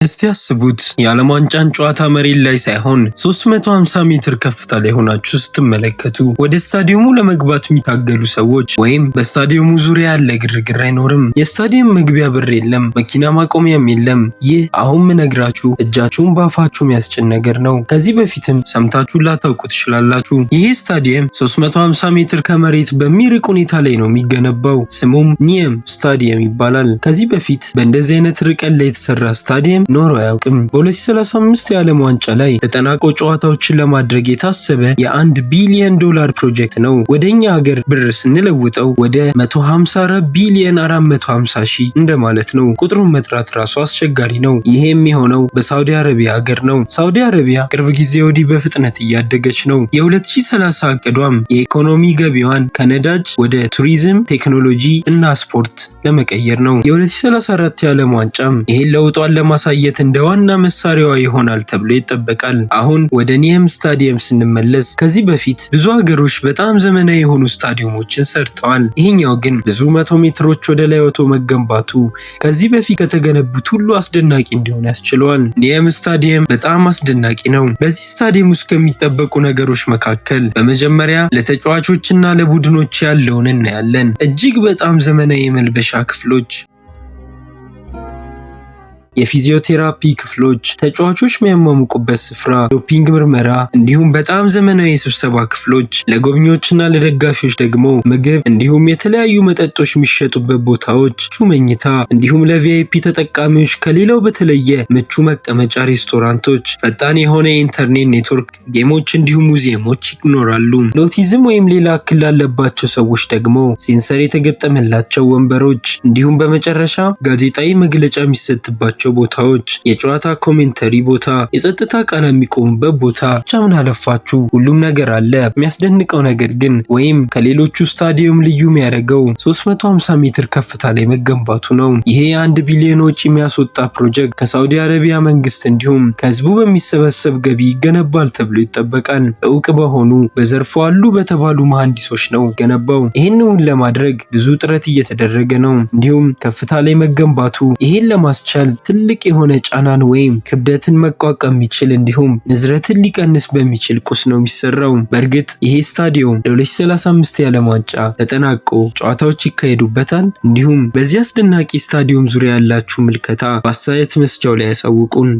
እስቲ ያስቡት የዓለም ዋንጫን ጨዋታ መሬት ላይ ሳይሆን 350 ሜትር ከፍታ ላይ ሆናችሁ ስትመለከቱ ወደ ስታዲየሙ ለመግባት የሚታገሉ ሰዎች ወይም በስታዲየሙ ዙሪያ ያለ ግርግር አይኖርም። የስታዲየም መግቢያ በር የለም፣ መኪና ማቆሚያም የለም። ይህ አሁን ምነግራችሁ እጃችሁን በአፋችሁ የሚያስጭን ነገር ነው። ከዚህ በፊትም ሰምታችሁ ላታውቁ ትችላላችሁ። ይህ ስታዲየም 350 ሜትር ከመሬት በሚርቅ ሁኔታ ላይ ነው የሚገነባው። ስሙም ኒየም ስታዲየም ይባላል። ከዚህ በፊት በእንደዚህ አይነት ርቀት ላይ የተሰራ ስታዲየም ኖሮ አያውቅም። በ2035 የዓለም ዋንጫ ላይ ተጠናቆ ጨዋታዎችን ለማድረግ የታሰበ የ1 ቢሊዮን ዶላር ፕሮጀክት ነው። ወደኛ ሀገር ብር ስንለውጠው ወደ 154 ቢሊዮን 450 ሺህ እንደማለት ነው። ቁጥሩን መጥራት ራሱ አስቸጋሪ ነው። ይሄ የሚሆነው በሳውዲ አረቢያ ሀገር ነው። ሳውዲ አረቢያ ቅርብ ጊዜ ወዲህ በፍጥነት እያደገች ነው። የ2030 እቅዷም የኢኮኖሚ ገቢዋን ከነዳጅ ወደ ቱሪዝም፣ ቴክኖሎጂ እና ስፖርት ለመቀየር ነው። የ2034 የዓለም ዋንጫም ይሄን ለውጧን ለማሳየት እንደ ዋና መሳሪያዋ ይሆናል ተብሎ ይጠበቃል። አሁን ወደ ኒየም ስታዲየም ስንመለስ ከዚህ በፊት ብዙ ሀገሮች በጣም ዘመናዊ የሆኑ ስታዲየሞችን ሰርተዋል። ይህኛው ግን ብዙ 100 ሜትሮች ወደ ላይ ወጥቶ መገንባቱ ከዚህ በፊት ከተገነቡት ሁሉ አስደናቂ እንዲሆን ያስችለዋል። ኒየም ስታዲየም በጣም አስደናቂ ነው። በዚህ ስታዲየም ውስጥ ከሚጠበቁ ነገሮች መካከል በመጀመሪያ ለተጫዋቾችና ለቡድኖች ያለውን እናያለን። እጅግ በጣም ዘመናዊ የመልበሻ ክፍሎች፣ የፊዚዮቴራፒ ክፍሎች፣ ተጫዋቾች የሚያሟሙቁበት ስፍራ፣ ዶፒንግ ምርመራ እንዲሁም በጣም ዘመናዊ የስብሰባ ክፍሎች፣ ለጎብኚዎችና ለደጋፊዎች ደግሞ ምግብ እንዲሁም የተለያዩ መጠጦች የሚሸጡበት ቦታዎች፣ መኝታ እንዲሁም ለቪአይፒ ተጠቃሚዎች ከሌላው በተለየ ምቹ መቀመጫ ሬስቶራንቶች፣ ፈጣን የሆነ የኢንተርኔት ኔትወርክ፣ ጌሞች እንዲሁም ሙዚየሞች ይኖራሉ። ለኦቲዝም ወይም ሌላ እክል ላለባቸው ሰዎች ደግሞ ሴንሰር የተገጠመላቸው ወንበሮች እንዲሁም በመጨረሻ ጋዜጣዊ መግለጫ የሚሰጥባቸው ቦታዎች፣ የጨዋታ ኮሜንተሪ ቦታ፣ የጸጥታ ቃል የሚቆሙበት ቦታ፣ ብቻ ምን አለፋችሁ ሁሉም ነገር አለ። የሚያስደንቀው ነገር ግን ወይም ከሌሎቹ ስታዲየም ልዩ የሚያደርገው 350 ሜትር ከፍታ ላይ መገንባቱ ነው። ይሄ የ1 ቢሊዮን ወጪ የሚያስወጣ ፕሮጀክት ከሳውዲ አረቢያ መንግስት እንዲሁም ከህዝቡ በሚሰበሰብ ገቢ ይገነባል ተብሎ ይጠበቃል። እውቅ በሆኑ በዘርፉ አሉ በተባሉ መሐንዲሶች ነው ገነባው። ይህንን ለማድረግ ብዙ ጥረት እየተደረገ ነው። እንዲሁም ከፍታ ላይ መገንባቱ ይሄን ለማስቻል ትልቅ የሆነ ጫናን ወይም ክብደትን መቋቋም የሚችል እንዲሁም ንዝረትን ሊቀንስ በሚችል ቁስ ነው የሚሰራው። በእርግጥ ይሄ ስታዲየም ለ2035 የዓለም ዋንጫ ተጠናቆ ጨዋታዎች ይካሄዱበታል? እንዲሁም በዚህ አስደናቂ ስታዲየም ዙሪያ ያላችሁ ምልከታ በአስተያየት መስጫው ላይ ያሳውቁን።